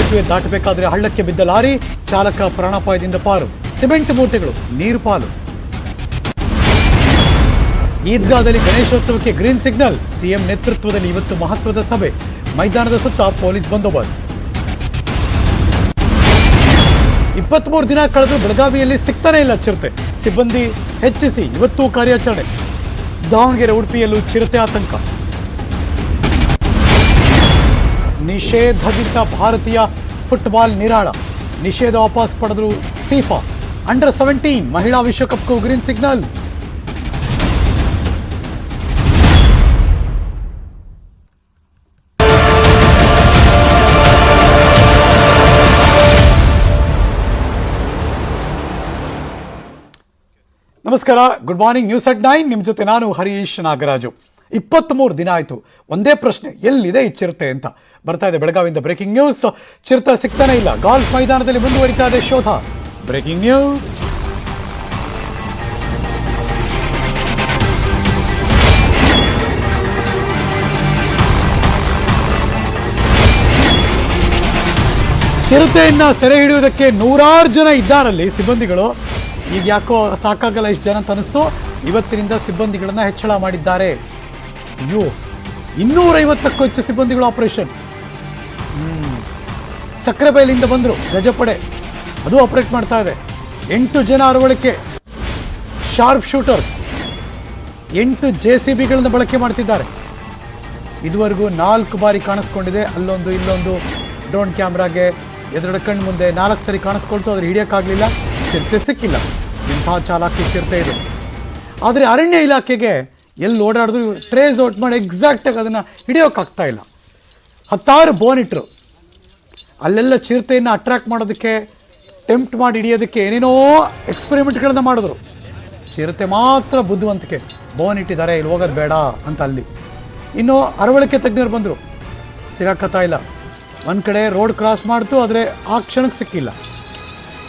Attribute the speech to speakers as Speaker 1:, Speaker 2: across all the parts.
Speaker 1: ಸೇತುವೆ ದಾಟಬೇಕಾದ್ರೆ ಹಳ್ಳಕ್ಕೆ ಬಿದ್ದ ಲಾರಿ, ಚಾಲಕ ಪ್ರಾಣಾಪಾಯದಿಂದ ಪಾರು. ಸಿಮೆಂಟ್ ಮೂಟೆಗಳು ನೀರು ಪಾಲು. ಈದ್ಗಾದಲ್ಲಿ ಗಣೇಶೋತ್ಸವಕ್ಕೆ ಗ್ರೀನ್ ಸಿಗ್ನಲ್. ಸಿಎಂ ನೇತೃತ್ವದಲ್ಲಿ ಇವತ್ತು ಮಹತ್ವದ ಸಭೆ. ಮೈದಾನದ ಸುತ್ತ ಪೊಲೀಸ್ ಬಂದೋಬಸ್ತ್. 23 ದಿನ ಕಳೆದು ಬೆಳಗಾವಿಯಲ್ಲಿ ಸಿಗ್ತಾನೆ ಇಲ್ಲ ಚಿರತೆ. ಸಿಬ್ಬಂದಿ ಹೆಚ್ಚಿಸಿ ಇವತ್ತು ಕಾರ್ಯಾಚರಣೆ. ದಾವಣಗೆರೆ, ಉಡುಪಿಯಲ್ಲೂ ಚಿರತೆ ಆತಂಕ. ನಿಷೇಧದಿಂದ ಭಾರತೀಯ ಫುಟ್ಬಾಲ್ ನಿರಾಳ. ನಿಷೇಧ ವಾಪಸ್ ಪಡೆದರು ಫಿಫಾ. ಅಂಡರ್ 17 ಮಹಿಳಾ ವಿಶ್ವಕಪ್ಗೂ ಗ್ರೀನ್ ಸಿಗ್ನಲ್. ನಮಸ್ಕಾರ, ಗುಡ್ ಮಾರ್ನಿಂಗ್. ನ್ಯೂಸ್ ಅಟ್ 9 ನಿಮ್ಮ ಜೊತೆ ನಾನು ಹರೀಶ್ ನಾಗರಾಜು. 23 ದಿನ ಆಯಿತು. ಒಂದೇ ಪ್ರಶ್ನೆ, ಎಲ್ಲಿದೆ ಈ ಚಿರತೆ ಅಂತ. ಬರ್ತಾ ಇದೆ ಬೆಳಗಾವಿಯಿಂದ ಬ್ರೇಕಿಂಗ್ ನ್ಯೂಸ್. ಚಿರತೆ ಸಿಗ್ತಾನೆ ಇಲ್ಲ. ಗಾಲ್ಫ್ ಮೈದಾನದಲ್ಲಿ ಮುಂದುವರಿತಾ ಇದೆ ಶೋಧ. Breaking news. ಚಿರತೆಯನ್ನ ಸೆರೆ ಹಿಡಿಯುವುದಕ್ಕೆ 100 ಜನ ಇದ್ದಾರಲ್ಲಿ ಸಿಬ್ಬಂದಿಗಳು. ಈಗ ಯಾಕೋ ಸಾಕಾಗಲ್ಲ ಇಷ್ಟು ಜನ ಅಂತ ಅನಿಸ್ತು. ಇವತ್ತಿನಿಂದ ಸಿಬ್ಬಂದಿಗಳನ್ನ ಹೆಚ್ಚಳ ಮಾಡಿದ್ದಾರೆ. ಅಯ್ಯೋ, 250ಕ್ಕೂ ಹೆಚ್ಚು ಸಿಬ್ಬಂದಿಗಳು ಆಪರೇಷನ್. ಸಕ್ಕರೆಬೈಲಿಂದ ಬಂದರು ಗಜಪಡೆ, ಅದು ಆಪರೇಟ್ ಮಾಡ್ತಾ ಇದೆ. 8 ಜನ ಅರವಳಿಕೆ, ಶಾರ್ಪ್ ಶೂಟರ್ಸ್, 8 JCBಗಳನ್ನು ಬಳಕೆ ಮಾಡ್ತಿದ್ದಾರೆ. ಇದುವರೆಗೂ 4 ಬಾರಿ ಕಾಣಿಸ್ಕೊಂಡಿದೆ. ಅಲ್ಲೊಂದು ಇಲ್ಲೊಂದು ಡ್ರೋನ್ ಕ್ಯಾಮ್ರಾಗೆ ಎದುರುಗಡೆ ಕಣ್ಣು ಮುಂದೆ 4 ಸರಿ ಕಾಣಿಸ್ಕೊಳ್ತು. ಆದರೆ ಹಿಡಿಯೋಕ್ಕಾಗಲಿಲ್ಲ. ಚಿರತೆ ಸಿಕ್ಕಿಲ್ಲ. ಇಂಥ ಚಾಲಾಕಿ ಚಿರತೆ ಇದು. ಆದರೆ ಅರಣ್ಯ ಇಲಾಖೆಗೆ ಎಲ್ಲಿ ಓಡಾಡಿದ್ರು ಟ್ರೇಸ್ ಔಟ್ ಮಾಡಿ ಎಕ್ಸಾಕ್ಟಾಗಿ ಅದನ್ನು ಹಿಡಿಯೋಕ್ಕಾಗ್ತಾ ಇಲ್ಲ. 10 ಬೋನ್ ಇಟ್ಟರು. ಅಲ್ಲೆಲ್ಲ ಚಿರತೆಯನ್ನು ಅಟ್ರ್ಯಾಕ್ಟ್ ಮಾಡೋದಕ್ಕೆ, ಟೆಂಪ್ಟ್ ಮಾಡಿ ಹಿಡಿಯೋದಕ್ಕೆ ಏನೇನೋ ಎಕ್ಸ್ಪೆರಿಮೆಂಟ್ಗಳನ್ನು ಮಾಡಿದ್ರು. ಚಿರತೆ ಮಾತ್ರ ಬುದ್ಧಿವಂತಿಕೆ. ಬೋನ್ ಇಟ್ಟಿದ್ದಾರೆ, ಇಲ್ಲಿ ಹೋಗೋದು ಬೇಡ ಅಂತ ಅಲ್ಲಿ. ಇನ್ನು ಅರವಳಿಕೆ ತಜ್ಞರು ಬಂದರು, ಸಿಗಾಕತ್ತಾ ಇಲ್ಲ. ಒಂದು ಕಡೆ ರೋಡ್ ಕ್ರಾಸ್ ಮಾಡ್ತು, ಆದರೆ ಆ ಕ್ಷಣಕ್ಕೆ ಸಿಕ್ಕಿಲ್ಲ.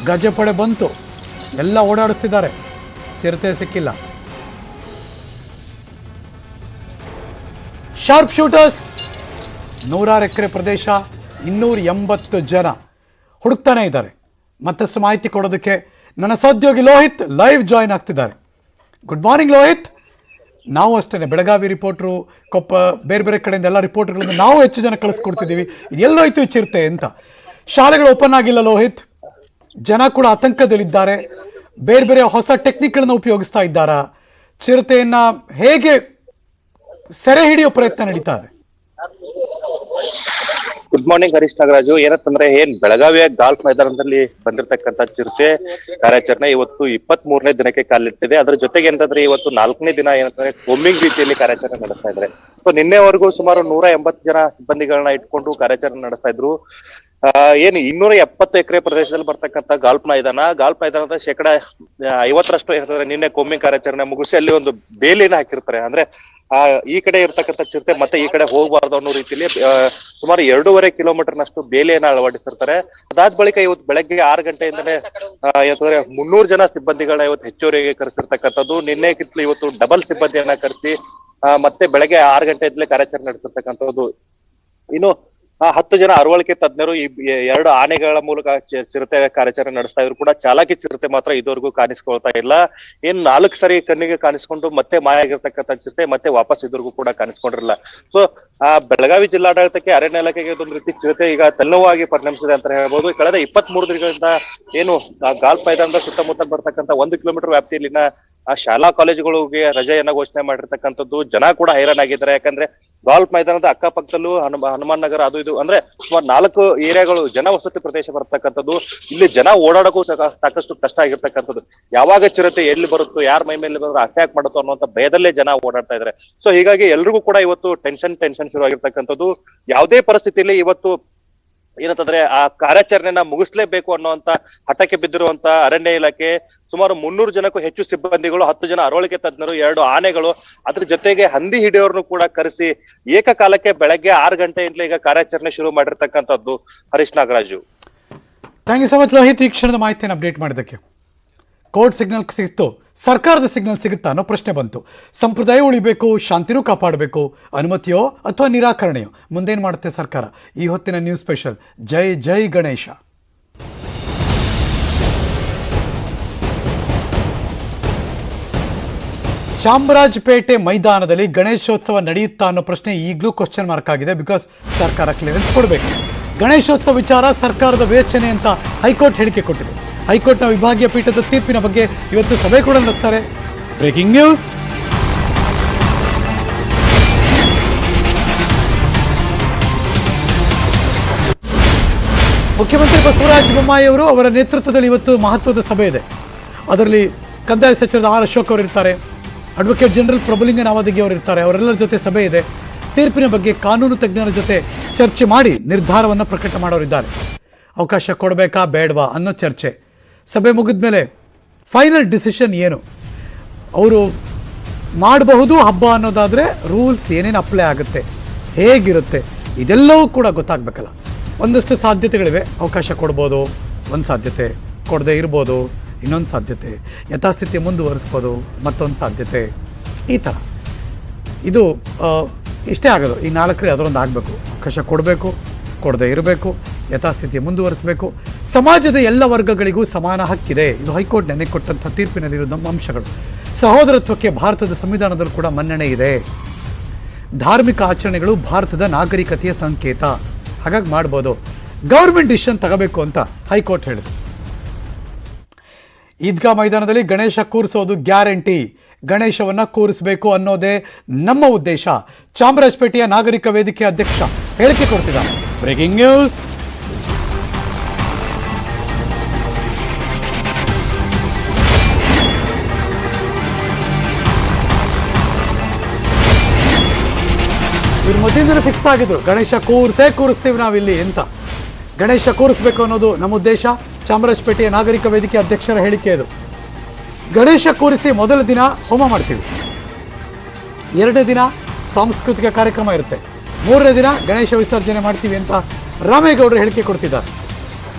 Speaker 1: ಗಜಪಡೆ ಬಂತು, ಎಲ್ಲ ಓಡಾಡಿಸ್ತಿದ್ದಾರೆ, ಚಿರತೆ ಸಿಕ್ಕಿಲ್ಲ. ಶಾರ್ಪ್ ಶೂಟರ್ಸ್ 100 ಎಕರೆ ಪ್ರದೇಶ, 280 ಜನ ಹುಡುಕ್ತಾನೆ ಇದ್ದಾರೆ. ಮತ್ತಷ್ಟು ಮಾಹಿತಿ ಕೊಡೋದಕ್ಕೆ ನನ್ನ ಸಹೋದ್ಯೋಗಿ ಲೋಹಿತ್ ಲೈವ್ ಜಾಯಿನ್ ಆಗ್ತಿದ್ದಾರೆ. Good morning Lohith. ನಾವು ಅಷ್ಟೇ ಬೆಳಗಾವಿ ರಿಪೋರ್ಟ್ರು, ಕೊಪ್ಪ, ಬೇರೆ ಬೇರೆ ಕಡೆಯಿಂದ ಎಲ್ಲ ರಿಪೋರ್ಟ್ರುಗಳನ್ನು ನಾವು ಹೆಚ್ಚು ಜನ ಕಳಿಸ್ಕೊಡ್ತಿದ್ದೀವಿ. ಎಲ್ಲೋಯ್ತು ಚಿರತೆ ಅಂತ. ಶಾಲೆಗಳು ಓಪನ್ ಆಗಿಲ್ಲ ಲೋಹಿತ್. ಜನ ಕೂಡ ಆತಂಕದಲ್ಲಿದ್ದಾರೆ. ಬೇರೆ ಬೇರೆ ಹೊಸ ಟೆಕ್ನಿಕ್ಗಳನ್ನು ಉಪಯೋಗಿಸ್ತಾ ಇದ್ದಾರಾ? ಚಿರತೆಯನ್ನು ಹೇಗೆ ಸೆರೆ ಹಿಡಿಯೋ ಪ್ರಯತ್ನ ನಡೀತಾ ಇದೆ?
Speaker 2: Good morning Harish Nagaraju. ಏನಂತಂದ್ರೆ ಬೆಳಗಾವಿಯ ಗಾಲ್ಫ್ ಮೈದಾನದಲ್ಲಿ ಬಂದಿರತಕ್ಕಂತ ಚಿರತೆ ಕಾರ್ಯಾಚರಣೆ ಇವತ್ತು 23ನೇ ದಿನಕ್ಕೆ ಕಾಲಿಟ್ಟಿದೆ. ಅದ್ರ ಜೊತೆಗೆ ಏನಂತಂದ್ರೆ ಇವತ್ತು 4ನೇ ದಿನ ಏನಂತಂದ್ರೆ ಕೊಮ್ಮಿಂಗ್ ರೀತಿಯಲ್ಲಿ ಕಾರ್ಯಾಚರಣೆ ನಡೆಸ್ತಾ ಇದ್ದಾರೆ. ಸೊ ನಿನ್ನೆವರೆಗೂ ಸುಮಾರು 180 ಜನ ಸಿಬ್ಬಂದಿಗಳನ್ನ ಇಟ್ಕೊಂಡು ಕಾರ್ಯಾಚರಣೆ ನಡೆಸ್ತಾ ಇದ್ರು. 270 ಎಕರೆ ಪ್ರದೇಶದಲ್ಲಿ ಬರ್ತಕ್ಕಂಥ ಗಾಲ್ಫ್ ಮೈದಾನದ ಶೇಕಡ 50ರಷ್ಟು ಏನಂತಂದ್ರೆ ನಿನ್ನೆ ಕೊಮ್ಮಿಂಗ್ ಕಾರ್ಯಾಚರಣೆ ಮುಗಿಸಿ ಅಲ್ಲಿ ಒಂದು ಬೇಲಿನ ಹಾಕಿರ್ತಾರೆ. ಅಂದ್ರೆ ಈ ಕಡೆ ಇರ್ತಕ್ಕಂಥ ಚಿರತೆ ಮತ್ತೆ ಈ ಕಡೆ ಹೋಗಬಾರ್ದು ಅನ್ನೋ ರೀತಿಯಲ್ಲಿ ಸುಮಾರು 2.5 ಕಿಲೋಮೀಟರ್ನಷ್ಟು ಬೇಲಿಯನ್ನ ಅಳವಡಿಸಿರ್ತಾರೆ. ಅದಾದ ಬಳಿಕ ಇವತ್ತು ಬೆಳಗ್ಗೆ 6 ಗಂಟೆಯಿಂದಲೇ ಯಾಕಂದ್ರೆ 300 ಜನ ಸಿಬ್ಬಂದಿಗಳನ್ನ ಇವತ್ತು ಹೆಚ್ಚುವರಿಗೆ ಕರೆಸಿರ್ತಕ್ಕಂಥದ್ದು. ನಿನ್ನೆಗಿಂತಲೂ ಇವತ್ತು ಡಬಲ್ ಸಿಬ್ಬಂದಿಯನ್ನ ಕರೆಸಿ ಮತ್ತೆ ಬೆಳಗ್ಗೆ 6 ಗಂಟೆಯಿಂದಲೇ ಕಾರ್ಯಾಚರಣೆ ನಡೆಸಿರ್ತಕ್ಕಂಥದ್ದು. ಇನ್ನು 10 ಜನ ಅರವಳಿಕೆ ತಜ್ಞರು ಈ 2 ಆನೆಗಳ ಮೂಲಕ ಚಿರತೆ ಕಾರ್ಯಾಚರಣೆ ನಡೆಸ್ತಾ ಇದ್ರು ಕೂಡ ಚಾಲಾಕಿ ಚಿರತೆ ಮಾತ್ರ ಇದುವರೆಗೂ ಕಾಣಿಸ್ಕೊಳ್ತಾ ಇಲ್ಲ. 4 ಸರಿ ಕಣ್ಣಿಗೆ ಕಾಣಿಸ್ಕೊಂಡು ಮತ್ತೆ ಮಾಯ ಆಗಿರ್ತಕ್ಕಂಥ ಚಿರತೆ ಮತ್ತೆ ವಾಪಸ್ ಇದುವರೆಗೂ ಕೂಡ ಕಾಣಿಸ್ಕೊಂಡಿರಲ್ಲ. ಸೊ ಬೆಳಗಾವಿ ಜಿಲ್ಲಾಡಳಿತಕ್ಕೆ, ಅರಣ್ಯ ಇಲಾಖೆಗೆ ಇದೊಂದು ರೀತಿ ಚಿರತೆ ಈಗ ತಲ್ಲವಾಗಿ ಪರಿಣಮಿಸಿದೆ ಅಂತ ಹೇಳ್ಬೋದು. ಕಳೆದ 23 ದಿನಗಳಿಂದ ಗಾಲ್ಫ್ ಮೈದಾನದ ಸುತ್ತಮುತ್ತ ಬರ್ತಕ್ಕಂಥ 1 ಕಿಲೋಮೀಟರ್ ವ್ಯಾಪ್ತಿಯಲ್ಲಿನ ಶಾಲಾ ಕಾಲೇಜುಗಳಿಗೆ ರಜೆಯನ್ನ ಘೋಷಣೆ ಮಾಡಿರ್ತಕ್ಕಂಥದ್ದು. ಜನ ಕೂಡ ಹೈರಾಣಾಗಿದ್ದಾರೆ. ಯಾಕಂದ್ರೆ ಗಾಲ್ಫ್ ಮೈದಾನದ ಅಕ್ಕಪಕ್ಕದಲ್ಲೂ ಹನುಮಾನ್ ನಗರ ಅದು ಇದು ಅಂದ್ರೆ ಸುಮಾರು 4 ಏರಿಯಾಗಳು ಜನವಸತಿ ಪ್ರದೇಶ ಬರ್ತಕ್ಕಂಥದ್ದು. ಇಲ್ಲಿ ಜನ ಓಡಾಡಕ್ಕೂ ಸಾಕಷ್ಟು ಕಷ್ಟ ಆಗಿರ್ತಕ್ಕಂಥದ್ದು. ಯಾವಾಗ ಚಿರತೆ ಎಲ್ಲಿ ಬರುತ್ತೋ, ಯಾರ ಮೈ ಮೇಲೆ ಬಂದ್ರೆ ಅಟ್ಯಾಕ್ ಮಾಡುತ್ತೋ ಅನ್ನುವಂಥ ಭಯದಲ್ಲೇ ಜನ ಓಡಾಡ್ತಾ ಇದ್ದಾರೆ. ಸೊ ಹೀಗಾಗಿ ಎಲ್ರಿಗೂ ಕೂಡ ಇವತ್ತು ಟೆನ್ಷನ್ ಶುರು ಆಗಿರ್ತಕ್ಕಂಥದ್ದು. ಯಾವುದೇ ಪರಿಸ್ಥಿತಿಯಲ್ಲಿ ಇವತ್ತು ಏನಂತಂದ್ರೆ ಆ ಕಾರ್ಯಾಚರಣೆನ ಮುಗಿಸ್ಲೇಬೇಕು ಅನ್ನುವಂತ ಹಠಕ್ಕೆ ಬಿದ್ದಿರುವಂತ ಅರಣ್ಯ ಇಲಾಖೆ ಸುಮಾರು 300 ಜನಕ್ಕೂ ಹೆಚ್ಚು ಸಿಬ್ಬಂದಿಗಳು, 10 ಜನ ಅರವಳಿಕೆ ತಜ್ಞರು, 2 ಆನೆಗಳು, ಅದ್ರ ಜೊತೆಗೆ ಹಂದಿ ಹಿಡಿಯೋರ್ನು ಕೂಡ ಕರೆಸಿ ಏಕಕಾಲಕ್ಕೆ ಬೆಳಗ್ಗೆ 6 ಗಂಟೆಯಿಂದಲೇ ಈಗ ಕಾರ್ಯಾಚರಣೆ ಶುರು ಮಾಡಿರ್ತಕ್ಕಂಥದ್ದು. Harish Nagaraju,
Speaker 1: thank you so much Lohith, ಈ ಕ್ಷಣದ ಮಾಹಿತಿಯನ್ನು ಅಪ್ಡೇಟ್ ಮಾಡಿದ್ದಕ್ಕೆ. ಕೋರ್ಟ್ ಸಿಗ್ನಲ್ ಸಿಕ್ತು, ಸರ್ಕಾರದ ಸಿಗ್ನಲ್ ಸಿಗುತ್ತಾ ಅನ್ನೋ ಪ್ರಶ್ನೆ ಬಂತು. ಸಂಪ್ರದಾಯ ಉಳಿಬೇಕು, ಶಾಂತಿನೂ ಕಾಪಾಡಬೇಕು, ಅನುಮತಿಯೋ ಅಥವಾ ನಿರಾಕರಣೆಯೋ, ಮುಂದೇನು ಮಾಡುತ್ತೆ ಸರ್ಕಾರ? ಈ ಹೊತ್ತಿನ ನ್ಯೂಸ್ ಸ್ಪೆಷಲ್. ಜೈ ಜೈ ಗಣೇಶ. ಚಾಮರಾಜಪೇಟೆ ಮೈದಾನದಲ್ಲಿ ಗಣೇಶೋತ್ಸವ ನಡೆಯುತ್ತಾ ಅನ್ನೋ ಪ್ರಶ್ನೆ ಈಗಲೂ ಕ್ವಶನ್ ಮಾರ್ಕ್ ಆಗಿದೆ. ಬಿಕಾಸ್ ಸರ್ಕಾರ ಕ್ಲಿಯರೆನ್ಸ್ ಕೊಡಬೇಕು. ಗಣೇಶೋತ್ಸವ ವಿಚಾರ ಸರ್ಕಾರದ ವಿವೇಚನೆ ಅಂತ ಹೈಕೋರ್ಟ್ ಹೇಳಿಕೆ ಕೊಟ್ಟಿದೆ. ಹೈಕೋರ್ಟ್ನ ವಿಭಾಗೀಯ ಪೀಠದ ತೀರ್ಪಿನ ಬಗ್ಗೆ ಇವತ್ತು ಸಭೆ ಕೂಡ ನಡೆಸ್ತಾರೆ. Breaking news. ಮುಖ್ಯಮಂತ್ರಿ ಬಸವರಾಜ ಬೊಮ್ಮಾಯಿ ಅವರು ಅವರ ನೇತೃತ್ವದಲ್ಲಿ ಇವತ್ತು ಮಹತ್ವದ ಸಭೆ ಇದೆ. ಅದರಲ್ಲಿ ಕಂದಾಯ ಸಚಿವರಾದ ಆರ್ ಅಶೋಕ್ ಅವರು ಇರ್ತಾರೆ, ಅಡ್ವೊಕೇಟ್ ಜನರಲ್ ಪ್ರಭುಲಿಂಗ ನಾವದಗಿ ಅವರು ಇರ್ತಾರೆ. ಅವರೆಲ್ಲರ ಜೊತೆ ಸಭೆ ಇದೆ. ತೀರ್ಪಿನ ಬಗ್ಗೆ ಕಾನೂನು ತಜ್ಞರ ಜೊತೆ ಚರ್ಚೆ ಮಾಡಿ ನಿರ್ಧಾರವನ್ನು ಪ್ರಕಟ ಮಾಡೋರಿದ್ದಾರೆ. ಅವಕಾಶ ಕೊಡಬೇಕಾ ಬೇಡವಾ ಅನ್ನೋ ಚರ್ಚೆ. ಸಭೆ ಮುಗಿದ ಮೇಲೆ ಫೈನಲ್ ಡಿಸಿಷನ್ ಏನು, ಅವರು ಮಾಡಬಹುದು ಹಬ್ಬ ಅನ್ನೋದಾದರೆ ರೂಲ್ಸ್ ಏನೇನು ಅಪ್ಲೈ ಆಗುತ್ತೆ, ಹೇಗಿರುತ್ತೆ, ಇದೆಲ್ಲವೂ ಕೂಡ ಗೊತ್ತಾಗಬೇಕಲ್ಲ. ಒಂದಷ್ಟು ಸಾಧ್ಯತೆಗಳಿವೆ. ಅವಕಾಶ ಕೊಡ್ಬೋದು, ಒಂದು ಸಾಧ್ಯತೆ, ಕೊಡದೇ ಇರ್ಬೋದು ಇನ್ನೊಂದು ಸಾಧ್ಯತೆ, ಯಥಾಸ್ಥಿತಿ ಮುಂದುವರಿಸ್ಬೋದು ಮತ್ತೊಂದು ಸಾಧ್ಯತೆ. ಈ ಥರ ಇದು ಇಷ್ಟೇ ಆಗೋದು. ಈ ನಾಲ್ಕರಲ್ಲಿ ಅದರೊಂದು ಆಗಬೇಕು. ಅವಕಾಶ ಕೊಡಬೇಕು, ಕೊಡದೇ ಇರಬೇಕು, ಯಥಾಸ್ಥಿತಿ ಮುಂದುವರಿಸಬೇಕು. ಸಮಾಜದ ಎಲ್ಲ ವರ್ಗಗಳಿಗೂ ಸಮಾನ ಹಕ್ಕಿದೆ. ಇದು ಹೈಕೋರ್ಟ್ ನೆನೆ ಕೊಟ್ಟಂಥ ತೀರ್ಪಿನಲ್ಲಿರೋ ನಮ್ಮ ಅಂಶಗಳು. ಸಹೋದರತ್ವಕ್ಕೆ ಭಾರತದ ಸಂವಿಧಾನದಲ್ಲೂ ಕೂಡ ಮನ್ನಣೆ ಇದೆ. ಧಾರ್ಮಿಕ ಆಚರಣೆಗಳು ಭಾರತದ ನಾಗರಿಕತೆಯ ಸಂಕೇತ. ಹಾಗಾಗಿ ಮಾಡ್ಬೋದು. ಗೌರ್ಮೆಂಟ್ ಡಿಸಿಷನ್ ತಗೋಬೇಕು ಅಂತ ಹೈಕೋರ್ಟ್ ಹೇಳಿದೆ. ಈದ್ಗಾ ಮೈದಾನದಲ್ಲಿ ಗಣೇಶ ಕೂರಿಸೋದು ಗ್ಯಾರಂಟಿ. ಗಣೇಶವನ್ನು ಕೂರಿಸಬೇಕು ಅನ್ನೋದೇ ನಮ್ಮ ಉದ್ದೇಶ. ಚಾಮರಾಜಪೇಟೆಯ ನಾಗರಿಕ ವೇದಿಕೆ ಅಧ್ಯಕ್ಷ ಹೇಳಿಕೆ ಕೊಡ್ತಿದ್ದಾರೆ. Breaking news. ಇವ್ರು ಮೊದಲಿಂದಲೂ ಫಿಕ್ಸ್ ಆಗಿದ್ರು, ಗಣೇಶ ಕೂರಿಸ್ತೀವಿ ನಾವಿಲ್ಲಿ ಅಂತ. ಗಣೇಶ ಕೂರಿಸ್ಬೇಕು ಅನ್ನೋದು ನಮ್ಮ ಉದ್ದೇಶ. ಚಾಮರಾಜಪೇಟೆಯ ನಾಗರಿಕ ವೇದಿಕೆ ಅಧ್ಯಕ್ಷರ ಹೇಳಿಕೆ ಇದು. ಗಣೇಶ ಕೂರಿಸಿ ಮೊದಲ ದಿನ ಹೋಮ ಮಾಡ್ತೀವಿ, ಎರಡನೇ ದಿನ ಸಾಂಸ್ಕೃತಿಕ ಕಾರ್ಯಕ್ರಮ ಇರುತ್ತೆ, ಮೂರನೇ ದಿನ ಗಣೇಶ ವಿಸರ್ಜನೆ ಮಾಡ್ತೀವಿ ಅಂತ ರಾಮೇಗೌಡರು ಹೇಳಿಕೆ ಕೊಡ್ತಿದ್ದಾರೆ.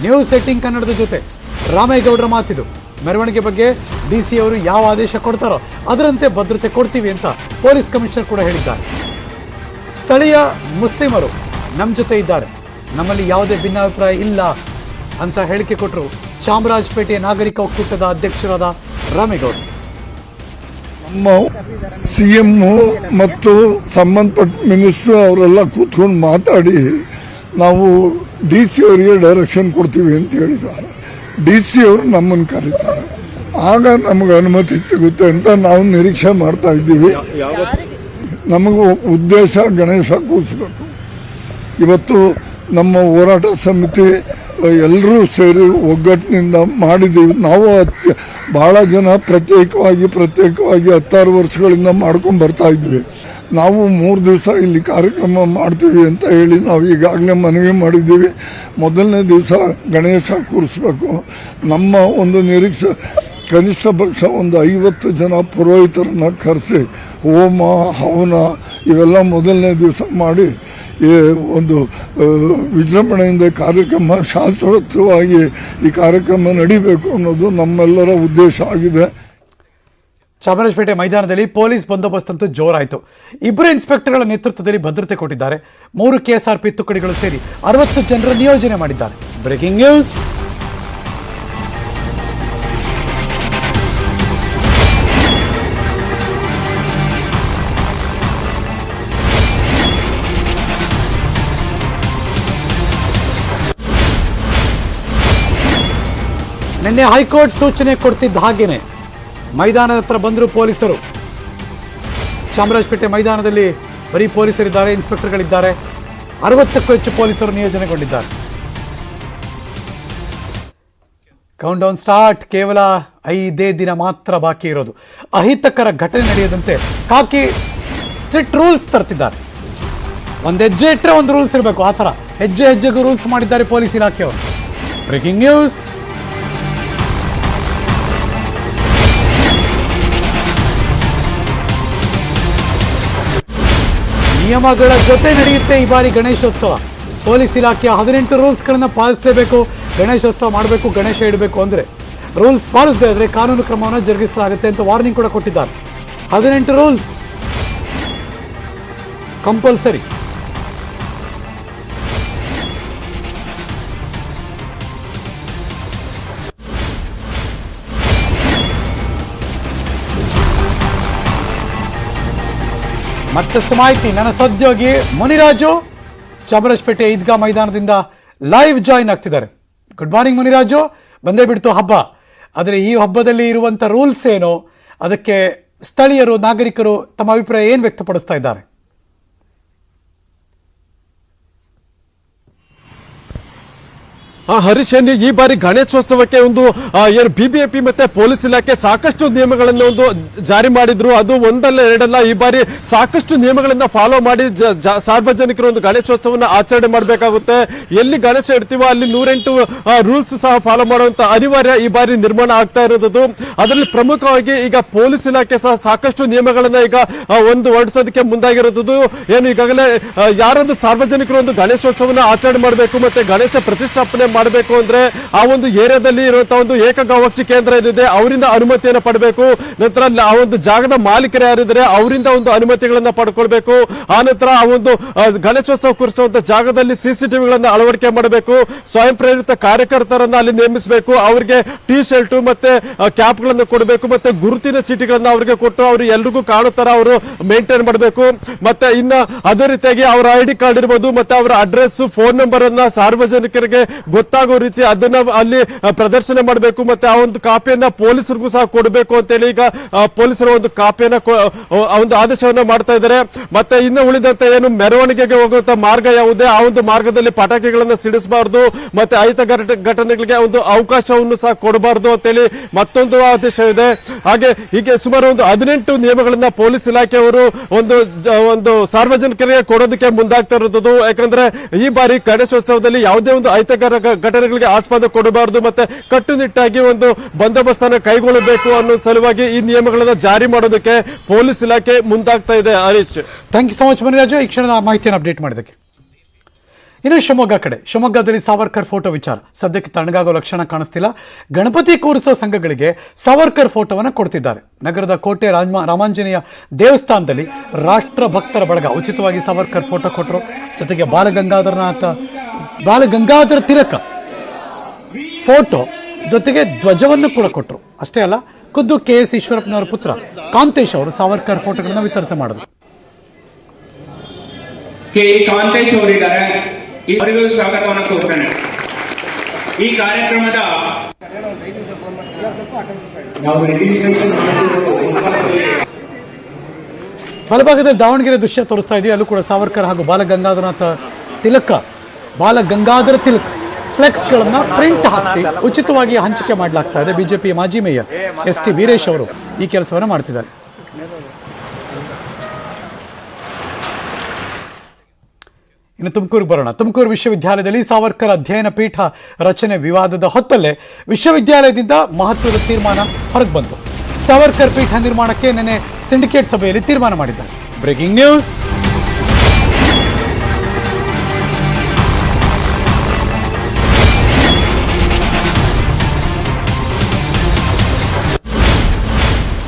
Speaker 1: ನ್ಯೂಸ್ 18 ಕನ್ನಡದ ಜೊತೆ ರಾಮೇಗೌಡರ ಮಾತಿದು. ಮೆರವಣಿಗೆ ಬಗ್ಗೆ DC ಅವರು ಯಾವ ಆದೇಶ ಕೊಡ್ತಾರೋ ಅದರಂತೆ ಭದ್ರತೆ ಕೊಡ್ತೀವಿ ಅಂತ ಪೊಲೀಸ್ ಕಮಿಷನರ್ ಕೂಡ ಹೇಳಿದ್ದಾರೆ. ಸ್ಥಳೀಯ ಮುಸ್ಲಿಮರು ನಮ್ಮ ಜೊತೆ ಇದ್ದಾರೆ, ನಮ್ಮಲ್ಲಿ ಯಾವುದೇ ಭಿನ್ನಾಭಿಪ್ರಾಯ ಇಲ್ಲ ಅಂತ ಹೇಳಿಕೆ ಕೊಟ್ಟರು ಚಾಮರಾಜಪೇಟೆಯ ನಾಗರಿಕ ಒಕ್ಕೂಟದ ಅಧ್ಯಕ್ಷರಾದ ರಾಮೇಗೌಡರು.
Speaker 3: ನಮ್ಮ CM ಮತ್ತು ಸಂಬಂಧಪಟ್ಟ ಮಿನಿಸ್ಟ್ರು ಅವರೆಲ್ಲ ಕೂತ್ಕೊಂಡು ಮಾತಾಡಿ ನಾವು DC ಅವರಿಗೆ ಡೈರೆಕ್ಷನ್ ಕೊಡ್ತೀವಿ ಅಂತ ಹೇಳಿದ್ದಾರೆ. DC ಅವರು ನಮ್ಮನ್ನು ಕರೀತಾರೆ, ಆಗ ನಮಗೆ ಅನುಮತಿ ಸಿಗುತ್ತೆ ಅಂತ ನಾವು ನಿರೀಕ್ಷೆ ಮಾಡ್ತಾ ಇದ್ದೀವಿ. ನಮಗೂ ಉದ್ದೇಶ ಗಣೇಶ ಕೂರಿಸಬೇಕು. ಇವತ್ತು ನಮ್ಮ ಹೋರಾಟ ಸಮಿತಿ ಎಲ್ಲರೂ ಸೇರಿ ಒಗ್ಗಟ್ಟಿನಿಂದ ಮಾಡಿದ್ದೀವಿ. ನಾವು ಬಹಳ ಜನ ಪ್ರತ್ಯೇಕವಾಗಿ 16 ವರ್ಷಗಳಿಂದ ಮಾಡ್ಕೊಂಡು ಬರ್ತಾ ಇದ್ವಿ. ನಾವು 3 ದಿವಸ ಇಲ್ಲಿ ಕಾರ್ಯಕ್ರಮ ಮಾಡ್ತೀವಿ ಅಂತ ಹೇಳಿ ನಾವು ಈಗಾಗಲೇ ಮನವಿ ಮಾಡಿದ್ದೀವಿ. ಮೊದಲನೇ ದಿವಸ ಗಣೇಶ ಕೂರಿಸ್ಬೇಕು. ನಮ್ಮ ಒಂದು ನಿರೀಕ್ಷೆ ಕನಿಷ್ಠ ಪಕ್ಷ ಒಂದು 50 ಜನ ಪುರೋಹಿತರನ್ನ ಕರೆಸಿ ಹೋಮ ಹವನ ಇವೆಲ್ಲ ಮೊದಲನೇ ದಿವಸ ಮಾಡಿ ಒಂದು ವಿಜೃಂಭಣೆಯಿಂದ ಕಾರ್ಯಕ್ರಮ ಶಾಸ್ತ್ರೋಕ್ತವಾಗಿ ಈ ಕಾರ್ಯಕ್ರಮ ನಡೀಬೇಕು ಅನ್ನೋದು ನಮ್ಮೆಲ್ಲರ ಉದ್ದೇಶ ಆಗಿದೆ.
Speaker 1: ಚಾಮರಾಜಪೇಟೆ ಮೈದಾನದಲ್ಲಿ ಪೊಲೀಸ್ ಬಂದೋಬಸ್ತ್ ಅಂತೂ ಜೋರಾಯಿತು. 2 ಇನ್ಸ್ಪೆಕ್ಟರ್ಗಳ ನೇತೃತ್ವದಲ್ಲಿ ಭದ್ರತೆ ಕೊಟ್ಟಿದ್ದಾರೆ. 3 KSRP ತುಕಡಿಗಳು ಸೇರಿ 60 ಜನರ ನಿಯೋಜನೆ ಮಾಡಿದ್ದಾರೆ. Breaking news. ನಿನ್ನೆ ಹೈಕೋರ್ಟ್ ಸೂಚನೆ ಕೊಡ್ತಿದ್ದ ಹಾಗೇನೆ ಮೈದಾನದ ಹತ್ರ ಬಂದರು ಪೊಲೀಸರು. ಚಾಮರಾಜಪೇಟೆ ಮೈದಾನದಲ್ಲಿ ಬರೀ ಪೊಲೀಸರಿದ್ದಾರೆ, ಇನ್ಸ್ಪೆಕ್ಟರ್ಗಳಿದ್ದಾರೆ. 60ಕ್ಕೂ ಹೆಚ್ಚು ಪೊಲೀಸರು ನಿಯೋಜನೆಗೊಂಡಿದ್ದಾರೆ. Count down start. ಕೇವಲ 5 ದಿನ ಮಾತ್ರ ಬಾಕಿ ಇರೋದು. ಅಹಿತಕರ ಘಟನೆ ನಡೆಯದಂತೆ ಕಾಕಿ ಸ್ಟ್ರಿಕ್ಟ್ ರೂಲ್ಸ್ ತರ್ತಿದ್ದಾರೆ. ಒಂದು ಹೆಜ್ಜೆ ಇಟ್ಟರೆ ಒಂದು ರೂಲ್ಸ್ ಇರಬೇಕು. ಆ ಥರ ಹೆಜ್ಜೆ ಹೆಜ್ಜೆಗೂ ರೂಲ್ಸ್ ಮಾಡಿದ್ದಾರೆ ಪೊಲೀಸ್ ಇಲಾಖೆಯವರು. Breaking news. ನಿಯಮಗಳ ಜೊತೆ ನಡೆಯುತ್ತೆ ಈ ಬಾರಿ ಗಣೇಶೋತ್ಸವ. ಪೊಲೀಸ್ ಇಲಾಖೆಯ 18 ರೂಲ್ಸ್ಗಳನ್ನು ಪಾಲಿಸಲೇಬೇಕು. ಗಣೇಶೋತ್ಸವ ಮಾಡಬೇಕು, ಗಣೇಶ ಇಡಬೇಕು ಅಂದರೆ ರೂಲ್ಸ್ ಪಾಲಿಸದೇ ಇದ್ರೆ ಕಾನೂನು ಕ್ರಮವನ್ನು ಜರುಗಿಸಲಾಗುತ್ತೆ ಅಂತ ವಾರ್ನಿಂಗ್ ಕೂಡ ಕೊಟ್ಟಿದ್ದಾರೆ. 18 ರೂಲ್ಸ್ ಕಂಪಲ್ಸರಿ. ಮತ್ತಷ್ಟು ಮಾಹಿತಿ ನನ್ನ ಸಹೋದ್ಯೋಗಿ ಮುನಿರಾಜು ಚಾಮರಾಜಪೇಟೆ ಈದ್ಗಾ ಮೈದಾನದಿಂದ ಲೈವ್ ಜಾಯಿನ್ ಆಗ್ತಿದ್ದಾರೆ. Good morning Muniraju. ಬಂದೇ ಬಿಡ್ತು ಹಬ್ಬ, ಆದರೆ ಈ ಹಬ್ಬದಲ್ಲಿ ಇರುವಂಥ ರೂಲ್ಸ್ ಏನು, ಅದಕ್ಕೆ ಸ್ಥಳೀಯರು ನಾಗರಿಕರು ತಮ್ಮ ಅಭಿಪ್ರಾಯ ಏನು ವ್ಯಕ್ತಪಡಿಸ್ತಾ ಇದ್ದಾರೆ?
Speaker 4: ಹರೀಶ್, ಈ ಬಾರಿ ಗಣೇಶೋತ್ಸವಕ್ಕೆ ಒಂದು ಏನು ಬಿಬಿಎಂಪಿ ಮತ್ತೆ ಪೊಲೀಸ್ ಇಲಾಖೆ ಸಾಕಷ್ಟು ನಿಯಮಗಳನ್ನು ಒಂದು ಜಾರಿ ಮಾಡಿದ್ರು. ಅದು ಒಂದಲ್ಲ ಎರಡಲ್ಲ, ಈ ಬಾರಿ ಸಾಕಷ್ಟು ನಿಯಮಗಳನ್ನ ಫಾಲೋ ಮಾಡಿ ಸಾರ್ವಜನಿಕರು ಒಂದು ಗಣೇಶೋತ್ಸವನ್ನ ಆಚರಣೆ ಮಾಡಬೇಕಾಗುತ್ತೆ. ಎಲ್ಲಿ ಗಣೇಶ ಇಡ್ತೀವೋ ಅಲ್ಲಿ 108 ರೂಲ್ಸ್ ಸಹ ಫಾಲೋ ಮಾಡುವಂತ ಅನಿವಾರ್ಯ ಈ ಬಾರಿ ನಿರ್ಮಾಣ ಆಗ್ತಾ ಇರೋದು. ಅದರಲ್ಲಿ ಪ್ರಮುಖವಾಗಿ ಈಗ ಪೊಲೀಸ್ ಇಲಾಖೆ ಸಹ ಸಾಕಷ್ಟು ನಿಯಮಗಳನ್ನ ಈಗ ಒಂದು ಹೊರಡಿಸೋದಕ್ಕೆ ಮುಂದಾಗಿರೋದು. ಏನು ಈಗಾಗಲೇ ಯಾರೊಂದು ಸಾರ್ವಜನಿಕರು ಒಂದು ಗಣೇಶೋತ್ಸವನ ಆಚರಣೆ ಮಾಡಬೇಕು ಮತ್ತೆ ಗಣೇಶ ಪ್ರತಿಷ್ಠಾಪನೆ ಮಾಡಬೇಕು ಅಂದ್ರೆ ಆ ಒಂದು ಏರಿಯಾದಲ್ಲಿ ಇರುವಂತಹ ಒಂದು ಏಕಗವಾಕ್ಷಿ ಕೇಂದ್ರ ಏನಿದೆ ಅವರಿಂದ ಅನುಮತಿಯನ್ನು ಪಡಬೇಕು. ನಂತರ ಆ ಒಂದು ಜಾಗದ ಮಾಲೀಕರು ಯಾರಿದ್ದಾರೆ ಅವರಿಂದ ಒಂದು ಅನುಮತಿಗಳನ್ನ ಪಡ್ಕೊಳ್ಬೇಕು. ಆ ನಂತರ ಆ ಒಂದು ಗಣೇಶೋತ್ಸವ ಕುರಿಸುವಂತ ಜಾಗದಲ್ಲಿ ಸಿಸಿಟಿವಿಗಳನ್ನ ಅಳವಡಿಕೆ ಮಾಡಬೇಕು. ಸ್ವಯಂ ಪ್ರೇರಿತ ಕಾರ್ಯಕರ್ತರನ್ನ ಅಲ್ಲಿ ನೇಮಿಸಬೇಕು. ಅವರಿಗೆ ಟೀ ಶರ್ಟ್ ಮತ್ತೆ ಕ್ಯಾಪ್ ಗಳನ್ನ ಕೊಡಬೇಕು. ಮತ್ತೆ ಗುರುತಿನ ಚೀಟಿಗಳನ್ನ ಅವರಿಗೆ ಕೊಟ್ಟು ಅವರು ಎಲ್ರಿಗೂ ಕಾಣೋ ತರ ಅವರು ಮೇಂಟೈನ್ ಮಾಡಬೇಕು. ಮತ್ತೆ ಇನ್ನ ಅದೇ ರೀತಿಯಾಗಿ ಅವರ ಐಡಿ ಕಾರ್ಡ್ ಇರ್ಬೋದು ಮತ್ತೆ ಅವರ ಅಡ್ರೆಸ್, ಫೋನ್ ನಂಬರ್ ಅನ್ನ ಸಾರ್ವಜನಿಕರಿಗೆ ಗೊತ್ತಾಗೋ ರೀತಿ ಅದನ್ನ ಅಲ್ಲಿ ಪ್ರದರ್ಶನ ಮಾಡಬೇಕು. ಮತ್ತೆ ಆ ಒಂದು ಕಾಪಿಯನ್ನ ಪೊಲೀಸರಿಗೂ ಸಹ ಕೊಡಬೇಕು ಅಂತೇಳಿ ಈಗ ಪೊಲೀಸರು ಒಂದು ಕಾಪಿಯನ್ನ ಒಂದು ಆದೇಶವನ್ನ ಮಾಡ್ತಾ ಇದ್ದಾರೆ. ಮತ್ತೆ ಇನ್ನು ಉಳಿದಂತೆ ಏನು ಮೆರವಣಿಗೆಗೆ ಹೋಗುವಂತ ಮಾರ್ಗ ಯಾವುದೇ ಆ ಒಂದು ಮಾರ್ಗದಲ್ಲಿ ಪಟಾಕಿಗಳನ್ನ ಸಿಡಿಸಬಾರದು. ಮತ್ತೆ ಅಹಿತ ಘಟನೆಗಳಿಗೆ ಒಂದು ಅವಕಾಶವನ್ನು ಸಹ ಕೊಡಬಾರದು ಅಂತೇಳಿ ಮತ್ತೊಂದು ಆದೇಶ ಇದೆ. ಹಾಗೆ ಹೀಗೆ ಸುಮಾರು ಒಂದು 18 ನಿಯಮಗಳನ್ನ ಪೊಲೀಸ್ ಇಲಾಖೆಯವರು ಒಂದು ಸಾರ್ವಜನಿಕರಿಗೆ ಕೊಡೋದಕ್ಕೆ ಮುಂದಾಗ್ತಾ ಇರೋದು. ಯಾಕಂದ್ರೆ ಈ ಬಾರಿ ಗಣೇಶೋತ್ಸವದಲ್ಲಿ ಯಾವುದೇ ಒಂದು ಅಹಿತ ಘಟನೆಗಳಿಗೆ ಆಸ್ಪದ ಕೊಡಬಾರದು ಮತ್ತೆ ಕಟ್ಟುನಿಟ್ಟಾಗಿ ಒಂದು ಬಂದೋಬಸ್ತನ್ನು ಕೈಗೊಳ್ಳಬೇಕು ಅನ್ನೋ ಸಲುವಾಗಿ ಈ ನಿಯಮಗಳನ್ನು ಜಾರಿ ಮಾಡೋದಕ್ಕೆ ಪೊಲೀಸ್ ಇಲಾಖೆ ಮುಂದಾಗ್ತಾ ಇದೆ. Harish,
Speaker 1: thank you so much Muniraju, ಈ ಕ್ಷಣದ ಮಾಹಿತಿಯನ್ನು ಅಪ್ಡೇಟ್ ಮಾಡಿದ್ದಕ್ಕೆ. ಇನ್ನು ಶಿವಮೊಗ್ಗದಲ್ಲಿ ಸಾವರ್ಕರ್ ಫೋಟೋ ವಿಚಾರ ಸದ್ಯಕ್ಕೆ ತಣ್ಣಗಾಗೋ ಲಕ್ಷಣ ಕಾಣಿಸ್ತಿಲ್ಲ. ಗಣಪತಿ ಕೂರಿಸೋ ಸಂಘಗಳಿಗೆ ಸಾವರ್ಕರ್ ಫೋಟೋವನ್ನು ಕೊಡ್ತಿದ್ದಾರೆ. ನಗರದ ಕೋಟೆ ರಾಮಾಂಜನೇಯ ದೇವಸ್ಥಾನದಲ್ಲಿ ರಾಷ್ಟ್ರ ಭಕ್ತರ ಬಳಗ ಉಚಿತವಾಗಿ ಸಾವರ್ಕರ್ ಫೋಟೋ ಕೊಟ್ಟರು. ಜೊತೆಗೆ ಬಾಲಗಂಗಾಧರ ತಿಲಕ ಫೋಟೋ ಜೊತೆಗೆ ಧ್ವಜವನ್ನು ಕೂಡ ಕೊಟ್ಟರು. ಅಷ್ಟೇ ಅಲ್ಲ, ಖುದ್ದು KS ಈಶ್ವರಪ್ಪನವರ ಪುತ್ರ ಕಾಂತೇಶ್ ಅವರು ಸಾವರ್ಕರ್ ಫೋಟೋಗಳನ್ನು ವಿತರಣೆ ಮಾಡಿದ್ರು.
Speaker 5: ಕಾಂತೇಶ್ ಅವರಿದ್ದಾರೆ, ಇವರಿಗೂ ಸ್ವಾಗತವನ್ನು ಕೋರ್ತೇನೆ. ಈ ಕಾರ್ಯಕ್ರಮದ
Speaker 1: ಬಲಭಾಗದಲ್ಲಿ ದಾವಣಗೆರೆ ದೃಶ್ಯ ತೋರಿಸ್ತಾ ಇದೀವಿ. ಅಲ್ಲೂ ಕೂಡ ಸಾವರ್ಕರ್ ಹಾಗೂ ಬಾಲಗಂಗಾಧರ ತಿಲಕ್ ಫ್ಲೆಕ್ಸ್ಗಳನ್ನ ಪ್ರಿಂಟ್ ಹಾಕಿಸಿ ಉಚಿತವಾಗಿ ಹಂಚಿಕೆ ಮಾಡಲಾಗ್ತಾ ಇದೆ. ಬಿಜೆಪಿ ಮಾಜಿ ಮೇಯರ್ ST ವೀರೇಶ್ ಅವರು ಈ ಕೆಲಸವನ್ನು ಮಾಡ್ತಿದ್ದಾರೆ. ಇನ್ನು ತುಮಕೂರಿಗೆ ಬರೋಣ. ತುಮಕೂರು ವಿಶ್ವವಿದ್ಯಾಲಯದಲ್ಲಿ ಸಾವರ್ಕರ್ ಅಧ್ಯಯನ ಪೀಠ ರಚನೆ ವಿವಾದದ ಹೊತ್ತಲ್ಲೇ ವಿಶ್ವವಿದ್ಯಾಲಯದಿಂದ ಮಹತ್ವದ ತೀರ್ಮಾನ ಹೊರಗೆ ಬಂತು. ಸಾವರ್ಕರ್ ಪೀಠ ನಿರ್ಮಾಣಕ್ಕೆ ನಿನ್ನೆ ಸಿಂಡಿಕೇಟ್ ಸಭೆಯಲ್ಲಿ ತೀರ್ಮಾನ ಮಾಡಿದ್ದಾರೆ. Breaking news.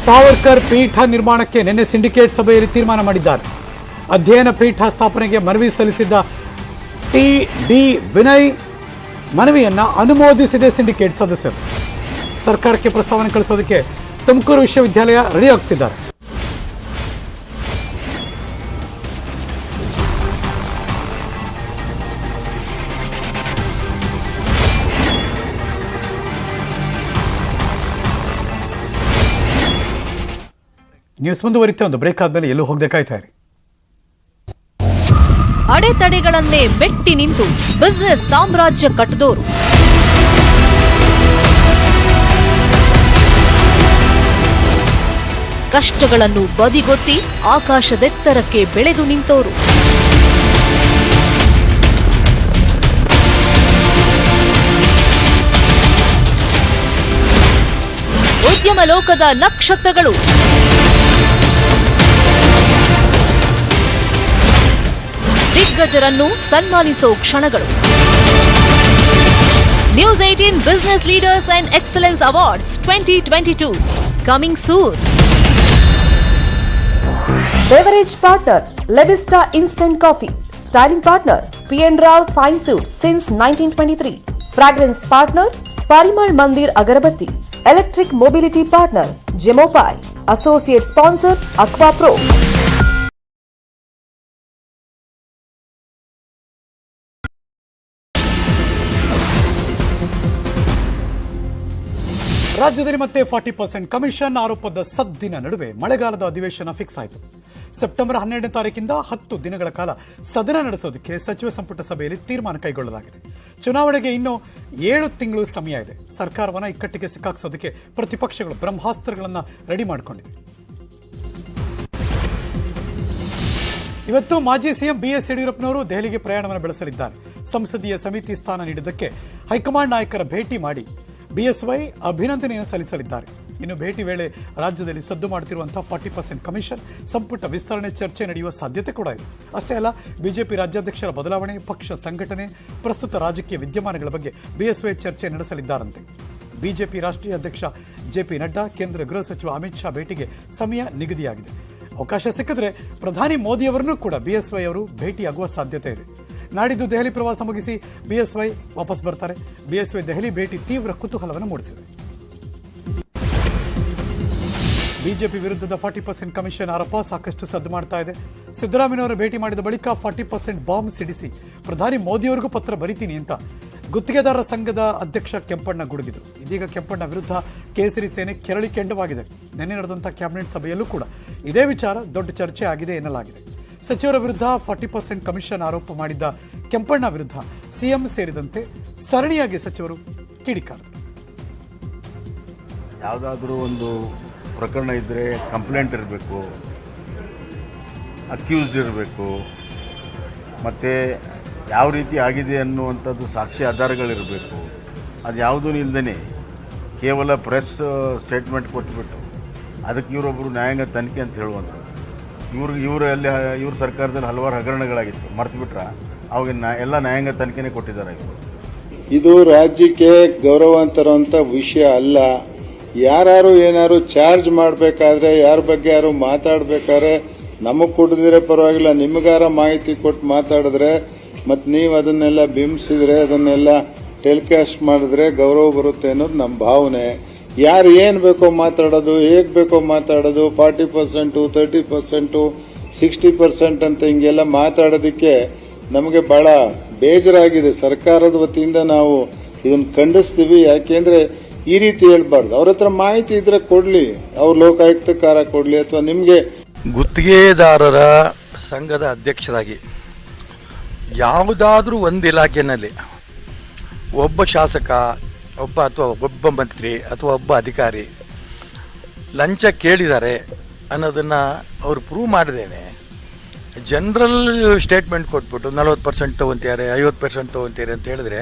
Speaker 1: ಸಾವರ್ಕರ್ ಪೀಠ ನಿರ್ಮಾಣಕ್ಕೆ ನಿನ್ನೆ ಸಿಂಡಿಕೇಟ್ ಸಭೆಯಲ್ಲಿ ತೀರ್ಮಾನ ಮಾಡಿದ್ದಾರೆ. ಅಧ್ಯಯನ ಪೀಠ ಸ್ಥಾಪನೆಗೆ ಮನವಿ ಸಲ್ಲಿಸಿದ್ದ TD ವಿನಯ್ ಮನವಿಯನ್ನು ಅನುಮೋದಿಸಿದೆ ಸಿಂಡಿಕೇಟ್ ಸದಸ್ಯರು. ಸರ್ಕಾರಕ್ಕೆ ಪ್ರಸ್ತಾವನೆ ಕಳಿಸೋದಕ್ಕೆ ತುಮಕೂರು ವಿಶ್ವವಿದ್ಯಾಲಯ ರೆಡಿ ಆಗ್ತಿದ್ದಾರೆ. ನ್ಯೂಸ್ ಮುಂದುವರಿತೆ. ಒಂದು ಬ್ರೇಕ್ ಆದ್ಮೇಲೆ ಎಲ್ಲೂ ಹೋಗದೆ ಕಾಯ್ತಾ ಇರಿ.
Speaker 6: ಅಡೆತಡೆಗಳನ್ನೇ ಮೆಟ್ಟಿ ನಿಂತು ಬಿಸಿನೆಸ್ ಸಾಮ್ರಾಜ್ಯ ಕಟ್ಟಿದೋರು, ಕಷ್ಟಗಳನ್ನು ಬದಿಗೊತ್ತಿ ಆಕಾಶದೆತ್ತರಕ್ಕೆ ಬೆಳೆದು ನಿಂತೋರು, ಉದ್ಯಮ ಲೋಕದ ನಕ್ಷತ್ರಗಳು, ದಿಗ್ಗಜರನ್ನು ಸನ್ಮಾನಿಸೋ ಕ್ಷಣಗಳು. News 18 Business Leaders and Excellence Awards 2022 coming soon.
Speaker 7: Beverage partner Levista Instant Coffee. Styling partner P.N. Rao Fine Suits since 1923. Fragrance partner Parimal Mandir Agarbatti. Electric mobility partner Gemopai. Associate sponsor Aqua Pro.
Speaker 1: ರಾಜ್ಯದಲ್ಲಿ ಮತ್ತೆ 40% commission ಆರೋಪದ ಸದ್ದಿನ ನಡುವೆ ಮಳೆಗಾಲದ ಅಧಿವೇಶನ fix ಆಯಿತು. September 12ನೇ ತಾರೀಕಿಂದ 10 ದಿನಗಳ ಕಾಲ ಸದನ ನಡೆಸೋದಕ್ಕೆ ಸಚಿವ ಸಂಪುಟ ಸಭೆಯಲ್ಲಿ ತೀರ್ಮಾನ ಕೈಗೊಳ್ಳಲಾಗಿದೆ. ಚುನಾವಣೆಗೆ ಇನ್ನೂ 7 ತಿಂಗಳು ಸಮಯ ಇದೆ. ಸರ್ಕಾರವನ್ನು ಇಕ್ಕಟ್ಟಿಗೆ ಸಿಕ್ಕಾಕ್ಸೋದಕ್ಕೆ ಪ್ರತಿಪಕ್ಷಗಳು ಬ್ರಹ್ಮಾಸ್ತ್ರಗಳನ್ನು ರೆಡಿ ಮಾಡಿಕೊಂಡಿವೆ. ಇವತ್ತು ಮಾಜಿ ಸಿಎಂ BS ಯಡಿಯೂರಪ್ಪನವರು ದೆಹಲಿಗೆ ಪ್ರಯಾಣವನ್ನು ಬೆಳೆಸಲಿದ್ದಾರೆ. ಸಂಸದೀಯ ಸಮಿತಿ ಸ್ಥಾನ ನೀಡಿದ್ದಕ್ಕೆ ಹೈಕಮಾಂಡ್ ನಾಯಕರ ಭೇಟಿ ಮಾಡಿ BSY ಅಭಿನಂದನೆಯನ್ನು ಸಲ್ಲಿಸಲಿದ್ದಾರೆ. ಇನ್ನು ಭೇಟಿ ವೇಳೆ ರಾಜ್ಯದಲ್ಲಿ ಸದ್ದು ಮಾಡುತ್ತಿರುವಂತಹ 40% ಕಮಿಷನ್ ಸಂಪುಟ ವಿಸ್ತರಣೆ ಚರ್ಚೆ ನಡೆಯುವ ಸಾಧ್ಯತೆ ಕೂಡ ಇದೆ. ಅಷ್ಟೇ ಅಲ್ಲ, ಬಿಜೆಪಿ ರಾಜ್ಯಾಧ್ಯಕ್ಷರ ಬದಲಾವಣೆ, ಪಕ್ಷ ಸಂಘಟನೆ, ಪ್ರಸ್ತುತ ರಾಜಕೀಯ ವಿದ್ಯಮಾನಗಳ ಬಗ್ಗೆ BSY ಚರ್ಚೆ ನಡೆಸಲಿದ್ದಾರಂತೆ. ಬಿಜೆಪಿ ರಾಷ್ಟ್ರೀಯ ಅಧ್ಯಕ್ಷ JP ನಡ್ಡಾ, ಕೇಂದ್ರ ಗೃಹ ಸಚಿವ ಅಮಿತ್ ಶಾ ಭೇಟಿಗೆ ಸಮಯ ನಿಗದಿಯಾಗಿದೆ. ಅವಕಾಶ ಸಿಕ್ಕಿದ್ರೆ ಪ್ರಧಾನಿ ಮೋದಿಯವರನ್ನು ಕೂಡ BSY ಅವರು ಭೇಟಿಯಾಗುವ ಸಾಧ್ಯತೆ ಇದೆ. ನಾಡಿದ್ದು ದೆಹಲಿ ಪ್ರವಾಸ ಮುಗಿಸಿ BSY ವಾಪಸ್ ಬರ್ತಾರೆ. BSY ದೆಹಲಿ ಭೇಟಿ ತೀವ್ರ ಕುತೂಹಲವನ್ನು ಮೂಡಿಸಿದೆ. ಬಿಜೆಪಿ ವಿರುದ್ಧದ 40% ಕಮಿಷನ್ ಆರೋಪ ಸಾಕಷ್ಟು ಸದ್ದು ಮಾಡ್ತಾ ಇದೆ. ಸಿದ್ದರಾಮಯ್ಯನವರ ಭೇಟಿ ಮಾಡಿದ ಬಳಿಕ 40% ಬಾಂಬ್ ಸಿಡಿಸಿ ಪ್ರಧಾನಿ ಮೋದಿಯವರಿಗೂ ಪತ್ರ ಬರೀತೀನಿ ಅಂತ ಗುತ್ತಿಗೆದಾರರ ಸಂಘದ ಅಧ್ಯಕ್ಷ ಕೆಂಪಣ್ಣ ಗುಡುಗಿದರು. ಇದೀಗ ಕೆಂಪಣ್ಣ ವಿರುದ್ಧ ಕೇಸರಿ ಸೇನೆ ಕೆರಳಿ ಕೆಂಡವಾಗಿದೆ. ನಿನ್ನೆ ನಡೆದಂಥ ಕ್ಯಾಬಿನೆಟ್ ಸಭೆಯಲ್ಲೂ ಕೂಡ ಇದೇ ವಿಚಾರ ದೊಡ್ಡ ಚರ್ಚೆ ಆಗಿದೆ ಎನ್ನಲಾಗಿದೆ. ಸಚಿವರ ವಿರುದ್ಧ 40% ಕಮಿಷನ್ ಆರೋಪ ಮಾಡಿದ್ದ ಕೆಂಪಣ್ಣ ವಿರುದ್ಧ ಸಿಎಂ ಸೇರಿದಂತೆ ಸರಣಿಯಾಗಿ ಸಚಿವರು ಕಿಡಿಕಾರರು.
Speaker 8: ಯಾವುದಾದ್ರೂ ಒಂದು ಪ್ರಕರಣ ಇದ್ದರೆ ಕಂಪ್ಲೇಂಟ್ ಇರಬೇಕು, ಅಕ್ಯೂಸ್ಡ್ ಇರಬೇಕು, ಮತ್ತು ಯಾವ ರೀತಿ ಆಗಿದೆ ಅನ್ನುವಂಥದ್ದು ಸಾಕ್ಷಿ ಆಧಾರಗಳಿರಬೇಕು. ಅದು ಯಾವುದೂ ಇಲ್ಲದೇ ಕೇವಲ ಪ್ರೆಸ್ ಸ್ಟೇಟ್ಮೆಂಟ್ ಕೊಟ್ಬಿಟ್ಟು ಅದಕ್ಕೆ ಇವರೊಬ್ಬರು ನ್ಯಾಯಾಂಗ ತನಿಖೆ ಅಂತ ಹೇಳುವಂಥದ್ದು. ಇವ್ರ ಸರ್ಕಾರದಲ್ಲಿ ಹಲವಾರು ಹಗರಣಗಳಾಗಿತ್ತು, ಮರ್ತುಬಿಟ್ರ ಅವಾಗ ಎಲ್ಲ ನ್ಯಾಯಾಂಗ ತನಿಖೆನೇ ಕೊಟ್ಟಿದ್ದಾರೆ.
Speaker 9: ಇದು ರಾಜ್ಯಕ್ಕೆ ಗೌರವ ತರುವಂಥ ವಿಷಯ ಅಲ್ಲ. ಯಾರು ಏನಾರು ಚಾರ್ಜ್ ಮಾಡಬೇಕಾದ್ರೆ, ಯಾರ ಬಗ್ಗೆ ಯಾರು ಮಾತಾಡಬೇಕಾದ್ರೆ ನಮಗೆ ಕೊಡದಿದ್ರೆ ಪರವಾಗಿಲ್ಲ, ನಿಮಗಾರ ಮಾಹಿತಿ ಕೊಟ್ಟು ಮಾತಾಡಿದ್ರೆ ಮತ್ತು ನೀವು ಅದನ್ನೆಲ್ಲ ಬಿಂಬಿಸಿದ್ರೆ, ಅದನ್ನೆಲ್ಲ ಟೆಲಿಕಾಸ್ಟ್ ಮಾಡಿದ್ರೆ ಗೌರವ ಬರುತ್ತೆ ಅನ್ನೋದು ನಮ್ಮ ಭಾವನೆ. ಯಾರು ಏನು ಬೇಕೋ ಮಾತಾಡೋದು, ಹೇಗೆ ಬೇಕೋ ಮಾತಾಡೋದು, 40%, 30%, 60% ಅಂತ ಹಿಂಗೆಲ್ಲ ಮಾತಾಡೋದಕ್ಕೆ ನಮಗೆ ಬಹಳ ಬೇಜಾರಾಗಿದೆ. ಸರ್ಕಾರದ ವತಿಯಿಂದ ನಾವು ಇದನ್ನು ಖಂಡಿಸ್ತೀವಿ. ಯಾಕೆಂದ್ರೆ ಈ ರೀತಿ ಹೇಳ್ಬಾರ್ದು. ಅವ್ರ ಹತ್ರ ಮಾಹಿತಿ ಇದ್ರೆ ಕೊಡ್ಲಿ, ಅವ್ರು ಲೋಕಾಯುಕ್ತಕಾರ ಕೊಡ್ಲಿ, ಅಥವಾ ನಿಮಗೆ
Speaker 10: ಗುತ್ತಿಗೆದಾರರ ಸಂಘದ ಅಧ್ಯಕ್ಷರಾಗಿ ಯಾವುದಾದ್ರೂ ಒಂದು ಇಲಾಖೆಯಲ್ಲಿ ಒಬ್ಬ ಶಾಸಕ, ಒಬ್ಬ ಮಂತ್ರಿ ಅಥವಾ ಒಬ್ಬ ಅಧಿಕಾರಿ ಲಂಚ ಕೇಳಿದ್ದಾರೆ ಅನ್ನೋದನ್ನು ಅವರು ಪ್ರೂವ್ ಮಾಡಿದ್ದೇನೆ. ಜನರಲ್ ಸ್ಟೇಟ್ಮೆಂಟ್ ಕೊಟ್ಬಿಟ್ಟು 40% ತೊಗೊಂತಾರೆ, 50% ತೊಗೊಂತಾರೆ ಅಂತ ಹೇಳಿದ್ರೆ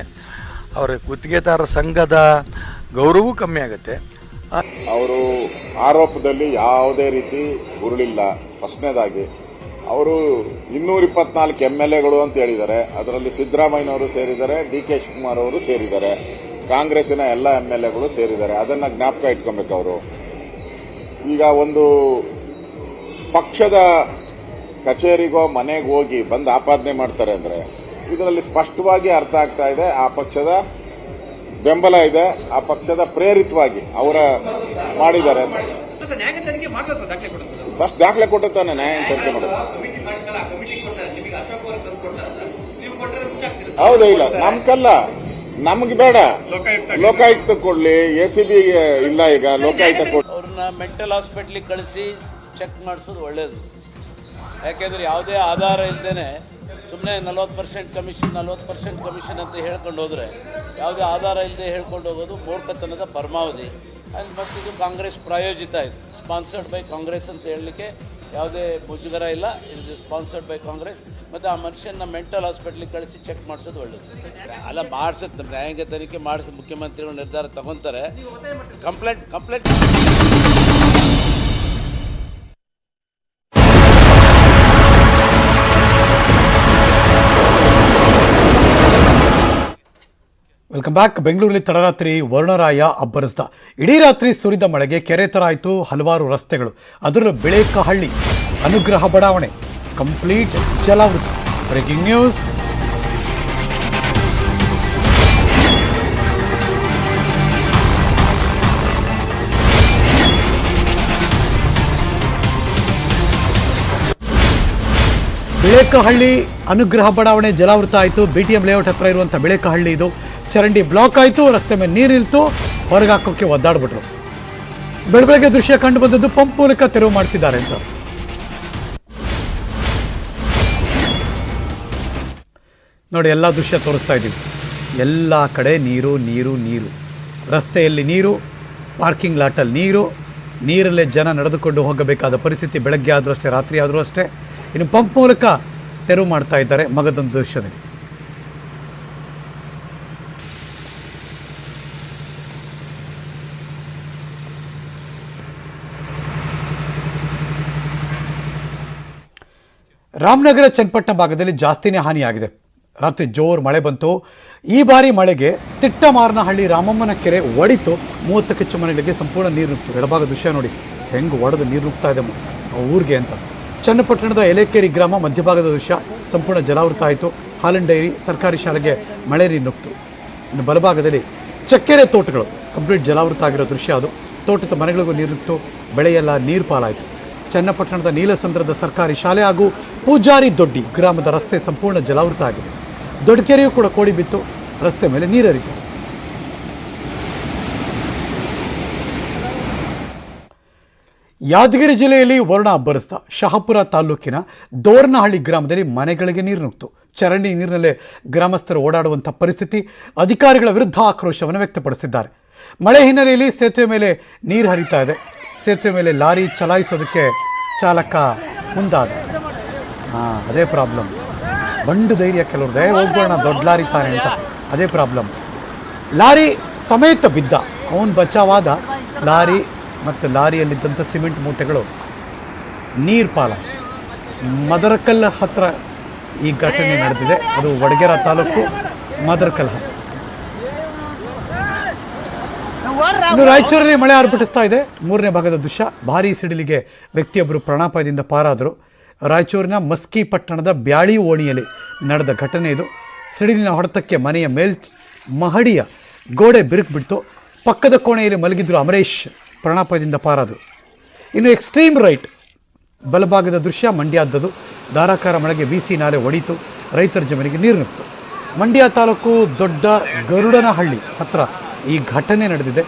Speaker 10: ಅವರ ಗುತ್ತಿಗೆದಾರರ ಸಂಘದ ಗೌರವವೂ ಕಮ್ಮಿ ಆಗುತ್ತೆ.
Speaker 11: ಅವರು ಆರೋಪದಲ್ಲಿ ಯಾವುದೇ ರೀತಿ ಉರುಳಿಲ್ಲ. ಫಸ್ಟ್ನೇದಾಗಿ ಅವರು 224 MLAಗಳು ಅಂತ ಹೇಳಿದ್ದಾರೆ. ಅದರಲ್ಲಿ ಸಿದ್ದರಾಮಯ್ಯನವರು ಸೇರಿದ್ದಾರೆ, DK ಶಿವಕುಮಾರ್ ಅವರು ಸೇರಿದ್ದಾರೆ, ಕಾಂಗ್ರೆಸ್ಸಿನ ಎಲ್ಲ MLAಗಳು ಸೇರಿದ್ದಾರೆ. ಅದನ್ನ ಜ್ಞಾಪಕ ಇಟ್ಕೊಬೇಕು. ಅವರು ಈಗ ಒಂದು ಪಕ್ಷದ ಕಚೇರಿಗೋ ಮನೆಗೆ ಹೋಗಿ ಬಂದು ಆಪಾದನೆ ಮಾಡ್ತಾರೆ ಅಂದ್ರೆ ಇದರಲ್ಲಿ ಸ್ಪಷ್ಟವಾಗಿ ಅರ್ಥ ಆಗ್ತಾ ಇದೆ, ಆ ಪಕ್ಷದ ಬೆಂಬಲ ಇದೆ, ಆ ಪಕ್ಷದ ಪ್ರೇರಿತವಾಗಿ ಅವರ ಮಾಡಿದ್ದಾರೆ. ಫಸ್ಟ್ ದಾಖಲೆ ಕೊಟ್ಟಿರ್ತಾನೆ ನ್ಯಾಯ ತನಿಖೆ ಮಾಡೋದು. ಹೌದು, ಇಲ್ಲ ನಮ್ಕಲ್ಲ, ನಮ್ಗೆ ಬೇಡ. ಲೋಕಾಯುಕ್ತ ಕೊಡ್ಲಿ, ACB ಇಲ್ಲ, ಈಗ ಲೋಕಾಯುಕ್ತ ಕೊಡ್ಲಿ.
Speaker 12: ಅವ್ರನ್ನ ಮೆಂಟಲ್ ಹಾಸ್ಪಿಟ್ಲಿಗೆ ಕಳಿಸಿ ಚೆಕ್ ಮಾಡಿಸೋದು ಒಳ್ಳೇದು. ಯಾಕೆಂದ್ರೆ ಯಾವುದೇ ಆಧಾರ ಇಲ್ಲದೇನೆ ಸುಮ್ಮನೆ 40% ಕಮಿಷನ್ ಅಂತ ಹೇಳ್ಕೊಂಡು ಹೋದ್ರೆ, ಯಾವುದೇ ಆಧಾರ ಇಲ್ಲದೆ ಹೇಳ್ಕೊಂಡು ಹೋಗೋದು ಮೂರ್ಖತನದ ಪರಮಾವಧಿ. ಮತ್ತು ಇದು ಕಾಂಗ್ರೆಸ್ ಪ್ರಾಯೋಜಿತ, ಇದು ಸ್ಪಾನ್ಸರ್ಡ್ ಬೈ ಕಾಂಗ್ರೆಸ್ ಅಂತ ಹೇಳಲಿಕ್ಕೆ ಯಾವುದೇ ಮುಜುಗರ ಇಲ್ಲ. ಇದು ಸ್ಪಾನ್ಸರ್ಡ್ ಬೈ ಕಾಂಗ್ರೆಸ್. ಮತ್ತು ಆ ಮನುಷ್ಯನ ಮೆಂಟಲ್ ಹಾಸ್ಪಿಟ್ಲಿಗೆ ಕಳಿಸಿ ಚೆಕ್ ಮಾಡಿಸೋದು ಒಳ್ಳೇದು. ಅಲ್ಲ, ಮಾಡಿಸುತ್ತೆ, ನ್ಯಾಯಾಂಗ ತನಿಖೆ ಮಾಡಿಸಿ ಮುಖ್ಯಮಂತ್ರಿಗಳು ನಿರ್ಧಾರ ತಗೊತಾರೆ. Complaint
Speaker 1: welcome back. ಬೆಂಗಳೂರಲ್ಲಿ ತಡರಾತ್ರಿ ವರುಣರಾಯ ಅಬ್ಬರಿಸಿದ. ಇಡೀ ರಾತ್ರಿ ಸುರಿದ ಮಳೆಗೆ ಕೆರೆ ಥರ ಆಯಿತು ಹಲವಾರು ರಸ್ತೆಗಳು. ಅದರಲ್ಲೂ ಬಿಳೇಕಹಳ್ಳಿ ಅನುಗ್ರಹ ಬಡಾವಣೆ ಕಂಪ್ಲೀಟ್ ಜಲಾವೃತ. Breaking news. ಬಿಳೇಕಹಳ್ಳಿ ಅನುಗ್ರಹ ಬಡಾವಣೆ ಜಲಾವೃತ ಆಯಿತು. BTM ಲೇಔಟ್ ಹತ್ರ ಇರುವಂಥ ಬಿಳೇಕಹಳ್ಳಿ ಇದು. ಚರಂಡಿ ಬ್ಲಾಕ್ ಆಯಿತು, ರಸ್ತೆ ಮೇಲೆ ನೀರು ನಿಲ್ತು, ಹೊರಗೆ ಹಾಕೋಕ್ಕೆ ಒದ್ದಾಡ್ಬಿಟ್ರು. ಬೆಳಬೆಳಗ್ಗೆ ದೃಶ್ಯ ಕಂಡು ಬಂದದ್ದು ಪಂಪ್ ಮೂಲಕ ತೆರವು ಮಾಡ್ತಿದ್ದಾರೆ ಅಂತ. ನೋಡಿ, ಎಲ್ಲ ದೃಶ್ಯ ತೋರಿಸ್ತಾ ಇದ್ದೀವಿ. ಎಲ್ಲ ಕಡೆ ನೀರು ನೀರು ನೀರು. ರಸ್ತೆಯಲ್ಲಿ ನೀರು, ಪಾರ್ಕಿಂಗ್ ಲಾಟಲ್ಲಿ ನೀರು, ನೀರಲ್ಲೇ ಜನ ನಡೆದುಕೊಂಡು ಹೋಗಬೇಕಾದ ಪರಿಸ್ಥಿತಿ. ಬೆಳಗ್ಗೆ ಆದರೂ ಅಷ್ಟೇ, ರಾತ್ರಿ ಆದರೂ ಅಷ್ಟೇ. ಇನ್ನು ಪಂಪ್ ಮೂಲಕ ತೆರವು ಮಾಡ್ತಾ ಇದ್ದಾರೆ ಮಗದೊಂದು ದೃಶ್ಯದಲ್ಲಿ. ರಾಮನಗರ ಚನ್ನಪಟ್ಟಣ ಭಾಗದಲ್ಲಿ ಜಾಸ್ತಿನೇ ಹಾನಿಯಾಗಿದೆ. ರಾತ್ರಿ ಜೋರು ಮಳೆ ಬಂತು. ಈ ಬಾರಿ ಮಳೆಗೆ ತಿಟ್ಟಮಾರನಹಳ್ಳಿ ರಾಮಮ್ಮನ ಕೆರೆ ಒಡಿತು. 30 ಕಿಚ್ಚು ಮನೆಗಳಿಗೆ ಸಂಪೂರ್ಣ ನೀರು ನುಗ್ತು. ಎಡಭಾಗ ದೃಶ್ಯ ನೋಡಿ, ಹೆಂಗೆ ಒಡೆದು ನೀರು ನುಗ್ತಾ ಇದೆ ಊರಿಗೆ ಅಂತ. ಚನ್ನಪಟ್ಟಣದ ಎಲೆಕೇರಿ ಗ್ರಾಮ ಮಧ್ಯಭಾಗದ ದೃಶ್ಯ ಸಂಪೂರ್ಣ ಜಲಾವೃತ ಆಯಿತು. ಹಾಲನ್ ಡೈರಿ ಸರ್ಕಾರಿ ಶಾಲೆಗೆ ಮಳೆ ನೀರು ನುಗ್ತು. ಇನ್ನು ಬಲಭಾಗದಲ್ಲಿ ಚಕ್ಕೆರೆ ತೋಟಗಳು ಕಂಪ್ಲೀಟ್ ಜಲಾವೃತ ಆಗಿರೋ ದೃಶ್ಯ ಅದು. ತೋಟದ ಮನೆಗಳಿಗೂ ನೀರು ನುಗ್ತು, ಬೆಳೆಯೆಲ್ಲ ನೀರು ಪಾಲಾಯಿತು. ಚನ್ನಪಟ್ಟಣದ ನೀಲಸಂದ್ರದ ಸರ್ಕಾರಿ ಶಾಲೆ ಹಾಗೂ ಪೂಜಾರಿ ದೊಡ್ಡಿ ಗ್ರಾಮದ ರಸ್ತೆ ಸಂಪೂರ್ಣ ಜಲಾವೃತ ಆಗಿದೆ. ದೊಡ್ಡಕೆರೆಯೂ ಕೂಡ ಕೋಡಿ ಬಿತ್ತು, ರಸ್ತೆ ಮೇಲೆ ನೀರರಿತು. ಯಾದಗಿರಿ ಜಿಲ್ಲೆಯಲ್ಲಿ ವರುಣ ಅಬ್ಬರಿಸಿದ. ಶಹಾಪುರ ತಾಲೂಕಿನ ದೋರ್ನಹಳ್ಳಿ ಗ್ರಾಮದಲ್ಲಿ ಮನೆಗಳಿಗೆ ನೀರು ನುಗ್ತು. ಚರಂಡಿ ನೀರಿನಲ್ಲೇ ಗ್ರಾಮಸ್ಥರು ಓಡಾಡುವಂಥ ಪರಿಸ್ಥಿತಿ. ಅಧಿಕಾರಿಗಳ ವಿರುದ್ಧ ಆಕ್ರೋಶವನ್ನು ವ್ಯಕ್ತಪಡಿಸಿದ್ದಾರೆ. ಮಳೆ ಹಿನ್ನೆಲೆಯಲ್ಲಿ ಸೇತುವೆ ಮೇಲೆ ನೀರು ಹರಿತಾ ಇದೆ. ಸೇತುವೆ ಮೇಲೆ ಲಾರಿ ಚಲಾಯಿಸೋದಕ್ಕೆ ಚಾಲಕ ಮುಂದಾದ. ಅದೇ ಪ್ರಾಬ್ಲಮ್. ಬಂಡು ಧೈರ್ಯ ಕೆಲವ್ರದ್ದೇ, ಹೋಗೋಣ ದೊಡ್ಡ ಲಾರಿ ತಾನೆ ಅಂತ. ಅದೇ ಪ್ರಾಬ್ಲಮ್. ಲಾರಿ ಸಮೇತ ಬಿದ್ದ, ಅವನು ಬಚಾವಾದ. ಲಾರಿ ಮತ್ತು ಲಾರಿಯಲ್ಲಿದ್ದಂಥ ಸಿಮೆಂಟ್ ಮೂಟೆಗಳು ನೀರು ಪಾಲಾಯಿತು. ಮದರಕಲ್ ಹತ್ರ ಈ ಘಟನೆ ನಡೆದಿದೆ. ಅದು ವಡಗೇರ ತಾಲೂಕು ಮದರಕಲ್ ಹತ್ರ. ಇನ್ನು ರಾಯಚೂರಲ್ಲಿ ಮಳೆ ಆರ್ಭಟಿಸ್ತಾ ಇದೆ. 3ನೇ ಭಾಗದ ದೃಶ್ಯ. ಭಾರೀ ಸಿಡಿಲಿಗೆ ವ್ಯಕ್ತಿಯೊಬ್ಬರು ಪ್ರಾಣಾಪಾಯದಿಂದ ಪಾರಾದರು. ರಾಯಚೂರಿನ ಮಸ್ಕಿ ಪಟ್ಟಣದ ಬ್ಯಾಳಿ ಓಣಿಯಲ್ಲಿ ನಡೆದ ಘಟನೆ ಇದು. ಸಿಡಿಲಿನ ಹೊಡೆತಕ್ಕೆ ಮನೆಯ ಮಹಡಿಯ ಗೋಡೆ ಬಿರುಕು ಬಿಡ್ತು. ಪಕ್ಕದ ಕೋಣೆಯಲ್ಲಿ ಮಲಗಿದ್ರು ಅಮರೇಶ್, ಪ್ರಾಣಾಪಾಯದಿಂದ ಪಾರಾದರು. ಇನ್ನು ಎಕ್ಸ್ಟ್ರೀಮ್ ರೈಟ್ ಬಲಭಾಗದ ದೃಶ್ಯ ಮಂಡ್ಯದ್ದು. ಧಾರಾಕಾರ ಮಳೆಗೆ ಬಿಸಿ ನಾಲೆ ಒಡೀತು, ರೈತರ ಜಮೀನಿಗೆ ನೀರು ನುಗ್ತು. ಮಂಡ್ಯ ತಾಲೂಕು ದೊಡ್ಡ ಗರುಡನಹಳ್ಳಿ ಹತ್ರ ಈ ಘಟನೆ ನಡೆದಿದೆ.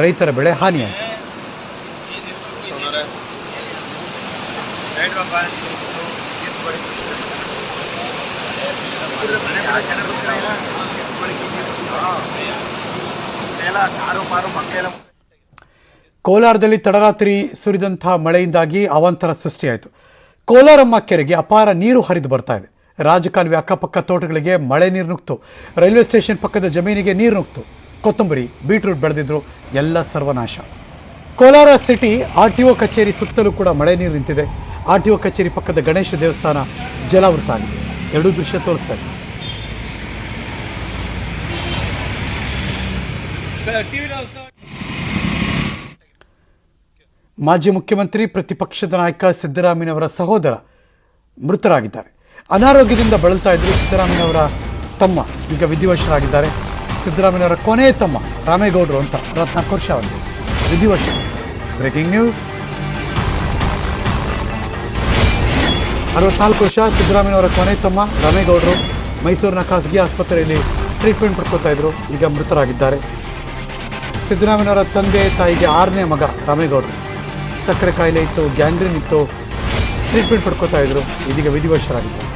Speaker 1: ರೈತರ ಬೆಳೆ ಹಾನಿಯಾಯಿತು. ಕೋಲಾರದಲ್ಲಿ ತಡರಾತ್ರಿ ಸುರಿದಂಥ ಮಳೆಯಿಂದಾಗಿ ಅವಾಂತರ ಸೃಷ್ಟಿಯಾಯಿತು. ಕೋಲಾರಮ್ಮ ಕೆರೆಗೆ ಅಪಾರ ನೀರು ಹರಿದು ಬರ್ತಾ ಇದೆ. ರಾಜಕಾಲುವೆ ಅಕ್ಕಪಕ್ಕ ತೋಟಗಳಿಗೆ ಮಳೆ ನೀರು ನುಗ್ತು. ರೈಲ್ವೆ ಸ್ಟೇಷನ್ ಪಕ್ಕದ ಜಮೀನಿಗೆ ನೀರು ನುಗ್ತು. ಕೊತ್ತಂಬರಿ, ಬೀಟ್ರೂಟ್ ಬೆಳೆದಿದ್ರು, ಎಲ್ಲ ಸರ್ವನಾಶ. ಕೋಲಾರ ಸಿಟಿ RTO ಕಚೇರಿ ಸುತ್ತಲೂ ಕೂಡ ಮಳೆ ನೀರು ನಿಂತಿದೆ. RTO ಕಚೇರಿ ಪಕ್ಕದ ಗಣೇಶ ದೇವಸ್ಥಾನ ಜಲಾವೃತ ಆಗಿದೆ. ಎರಡೂ ದೃಶ್ಯ ತೋರಿಸ್ತಾ ಇದೆ. ಮಾಜಿ ಮುಖ್ಯಮಂತ್ರಿ ಪ್ರತಿಪಕ್ಷದ ನಾಯಕ ಸಿದ್ದರಾಮಯ್ಯನವರ ಸಹೋದರ ಮೃತರಾಗಿದ್ದಾರೆ. ಅನಾರೋಗ್ಯದಿಂದ ಬಳಲ್ತಾ ಇದ್ರು ಸಿದ್ದರಾಮಯ್ಯನವರ ತಮ್ಮ ಈಗ ವಿಧಿವಶರಾಗಿದ್ದಾರೆ. ಸಿದ್ದರಾಮಯ್ಯನವರ ಕೊನೆಯ ತಮ್ಮ ರಾಮೇಗೌಡರು ಅಂತ 44 ವರ್ಷ ಅವರಿಗೆ ವಿಧಿವಶ. Breaking news. 64 ವರ್ಷ ಸಿದ್ದರಾಮಯ್ಯನವರ ಕೊನೆಯ ತಮ್ಮ ರಾಮೇಗೌಡರು ಮೈಸೂರಿನ ಖಾಸಗಿ ಆಸ್ಪತ್ರೆಯಲ್ಲಿ ಟ್ರೀಟ್ಮೆಂಟ್ ಪಡ್ಕೊತಾ ಇದ್ರು, ಈಗ ಮೃತರಾಗಿದ್ದಾರೆ. ಸಿದ್ದರಾಮಯ್ಯನವರ ತಂದೆ ತಾಯಿಗೆ 6ನೇ ಮಗ ರಾಮೇಗೌಡರು. ಸಕ್ಕರೆ ಕಾಯಿಲೆ ಇತ್ತು, ಗ್ಯಾಂಗ್ರೀನ್ ಇತ್ತು, ಟ್ರೀಟ್ಮೆಂಟ್ ಪಡ್ಕೊತಾ ಇದ್ರು, ಇದೀಗ ವಿಧಿವಶರಾಗಿದ್ದಾರೆ.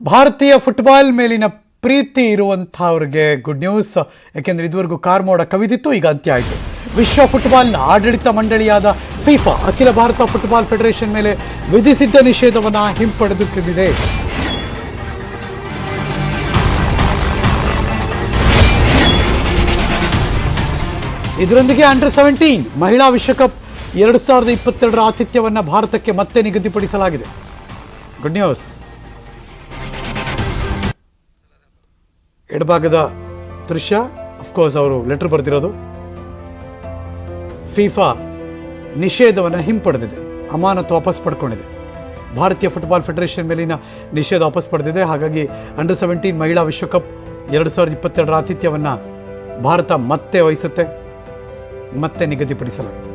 Speaker 1: ಭಾರತೀಯ ಫುಟ್ಬಾಲ್ ಮೇಲಿನ ಪ್ರೀತಿ ಇರುವಂಥವ್ರಿಗೆ ಗುಡ್ ನ್ಯೂಸ್. ಯಾಕೆಂದರೆ ಇದುವರೆಗೂ ಕಾರ್ಮೋಡ ಕವಿದಿತ್ತು, ಈಗ ಅಂತ್ಯ ಆಯಿತು. ವಿಶ್ವ ಫುಟ್ಬಾಲ್ನ ಆಡಳಿತ ಮಂಡಳಿಯಾದ ಫಿಫಾ ಅಖಿಲ ಭಾರತ ಫುಟ್ಬಾಲ್ ಫೆಡರೇಷನ್ ಮೇಲೆ ವಿಧಿಸಿದ್ದ ನಿಷೇಧವನ್ನು ಹಿಂಪಡೆದುಕೊಂಡಿದೆ. ಇದರೊಂದಿಗೆ ಅಂಡರ್ 17 ಮಹಿಳಾ ವಿಶ್ವಕಪ್ 2022ರ ಆತಿಥ್ಯವನ್ನು ಭಾರತಕ್ಕೆ ಮತ್ತೆ ನಿಗದಿಪಡಿಸಲಾಗಿದೆ. Good news. ಎಡಭಾಗದ ದೃಶ್ಯ, ಅಫ್ಕೋರ್ಸ್ ಅವರು ಲೆಟರ್ ಬರೆದಿರೋದು. ಫಿಫಾ ನಿಷೇಧವನ್ನು ಹಿಂಪಡೆದಿದೆ, ಅಮಾನತು ವಾಪಸ್ ಪಡ್ಕೊಂಡಿದೆ. ಭಾರತೀಯ ಫುಟ್ಬಾಲ್ ಫೆಡರೇಷನ್ ಮೇಲಿನ ನಿಷೇಧ ವಾಪಸ್ ಪಡೆದಿದೆ. ಹಾಗಾಗಿ ಅಂಡರ್ 17 ಮಹಿಳಾ ವಿಶ್ವಕಪ್ 2022ರ ಆತಿಥ್ಯವನ್ನು ಭಾರತ ಮತ್ತೆ ವಹಿಸುತ್ತೆ, ಮತ್ತೆ ನಿಗದಿಪಡಿಸಲಾಗಿದೆ.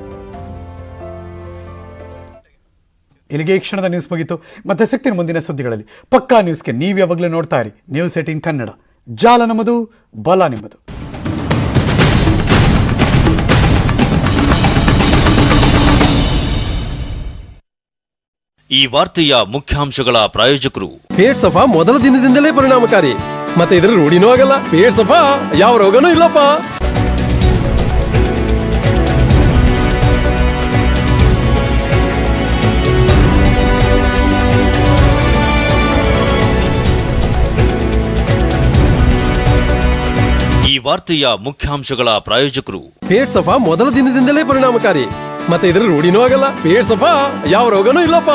Speaker 1: ಇಲ್ಲಿಗೆ ಈ ಕ್ಷಣದ ನ್ಯೂಸ್ ಮುಗಿತು. ಮತ್ತೆ ಸಿಗ್ತೀನಿ ಮುಂದಿನ ಸುದ್ದಿಗಳಲ್ಲಿ. ಪಕ್ಕಾ ನ್ಯೂಸ್ಗೆ ನೀವು ಯಾವಾಗಲೂ ನೋಡ್ತಾ ಇರಿ ನ್ಯೂಸ್ 18 ಕನ್ನಡ. ಜಾಲ ನಮ್ಮದು, ಬಲ ನಿಮ್ಮದು.
Speaker 13: ಈ ವಾರ್ತೆಯ ಮುಖ್ಯಾಂಶಗಳ ಪ್ರಾಯೋಜಕರು
Speaker 4: ಪೇಟ್ ಸಫಾ ಮೊದಲ ದಿನದಿಂದಲೇ ಪರಿಣಾಮಕಾರಿ, ಮತ್ತೆ ಇದರ ರೂಢಿನೂ ಆಗಲ್ಲ. ಪೇಟ್ ಸಫಾ ಯಾವ ರೋಗನೂ ಇಲ್ಲಪ್ಪ.
Speaker 13: ಈ ವಾರ್ತೆಯ ಮುಖ್ಯಾಂಶಗಳ ಪ್ರಾಯೋಜಕರು
Speaker 4: ಪೇಟ್ ಸಫಾ ಮೊದಲ ದಿನದಿಂದಲೇ ಪರಿಣಾಮಕಾರಿ, ಮತ್ತೆ ಇದರ ರೂಢಿನೂ ಆಗಲ್ಲ. ಪೇಟ್ ಸಫಾ ಯಾವ ರೋಗನೂ ಇಲ್ಲಪ್ಪ.